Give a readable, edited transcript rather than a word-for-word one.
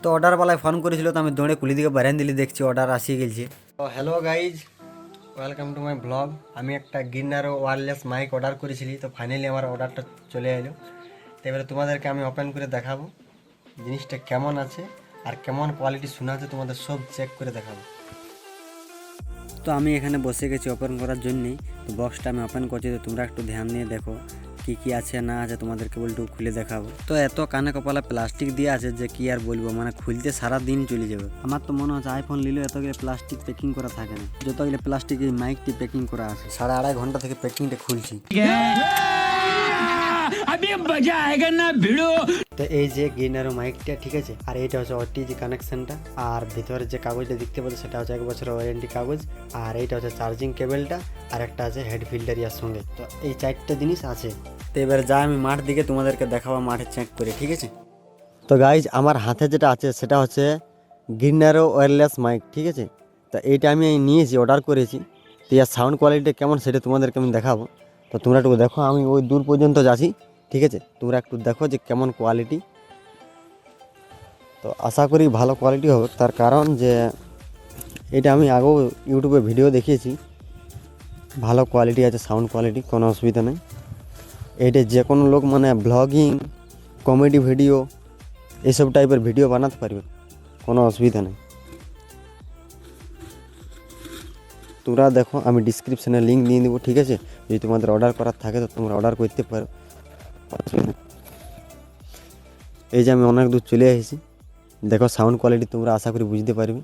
তো অর্ডারওয়ালায় ফোন করেছিল, তো আমি দৌড়ে কুলি দিকে বারেন দিলি, দেখছি অর্ডার আসিয়ে গেছে। তো hello guys, welcome to my blog. আমি একটা গিনার ওয়্যারলেস মাইক অর্ডার করেছিলি, তো ফাইনালি আমার অর্ডারটা চলে এলো। তো এবারে তোমাদেরকে আমি ওপেন করে দেখাবো জিনিসটা কেমন আছে আর কেমন কোয়ালিটি শোনা আছে, তোমাদের সব চেক করে দেখাবো। তো আমি এখানে বসে গেছি ওপেন করার জন্যেই। তো বক্সটা আমি ওপেন করছি, তো তোমরা একটু ধ্যান দিয়ে দেখো কি কি আছে না আছে, তোমাদেরকে বলটু খুলে দেখাবো। তো এত কানে কপালে প্লাস্টিক দিয়ে আছে যে কি আর বলবো, মানে খুলতে সারা দিন চলে যাবে। আমার তো মনে হচ্ছে আইফোন নিলেও এতগুলো প্লাস্টিক প্যাকিং করা থাকে না, যতগুলো প্লাস্টিক এই মাইকটি প্যাকিং করা আছে। 2.5 ঘন্টা থেকে প্যাকিংটা খুলছি। তো এই যে গেইনারো মাইকটা, ঠিক আছে, আর এইটা হচ্ছে ওটিজি কানেকশনটা, আর ভিতরে যে কাগজটা দেখতে পাচ্ছ সেটা হচ্ছে 1 বছরের ওয়ারেন্টি কাগজ, আর এইটা হচ্ছে চার্জিং কেবলটা, আর একটা আছে হেড ফিল্টার ইয়ার সঙ্গে। তো এই 4টা জিনিস আছে। তো এবার যা আমি মাঠ দিকে তোমাদেরকে দেখাবো, মাঠে চেক করে, ঠিক আছে। তো গাইজ আমার হাতে যেটা আছে সেটা হচ্ছে গিনারো ওয়্যারলেস মাইক, ঠিক আছে। তো এইটা আমি নিয়েছি, অর্ডার করেছি। তো ইয়ার সাউন্ড কোয়ালিটি কেমন সেটা তোমাদেরকে আমি দেখাবো। তো তোমরা একটু দেখো, আমি ওই দূর পর্যন্ত যাচ্ছি, ঠিক আছে। তোমরা একটু দেখো যে কেমন কোয়ালিটি। তো আশা করি ভালো কোয়ালিটি হবে, তার কারণ যে এটা আমি আগেও ইউটিউবে ভিডিও দেখিয়েছি, ভালো কোয়ালিটি আছে, সাউন্ড কোয়ালিটি, কোনো অসুবিধা নেই। এইটা যে কোনো লোক মানে ব্লগিং, কমেডি ভিডিও, এইসব টাইপের ভিডিও বানাতে পারবে, কোনো অসুবিধা নেই। তোমরা দেখো, আমি ডিসক্রিপশানে লিঙ্ক দিয়ে দেবো, ঠিক আছে। যদি তোমাদের অর্ডার করার থাকে তো তোমরা অর্ডার করতে পারো, অসুবিধা নেই। এই যে আমি অনেক দূর চলে এসেছি, দেখো সাউন্ড কোয়ালিটি তোমরা আশা করি বুঝতে পারবে।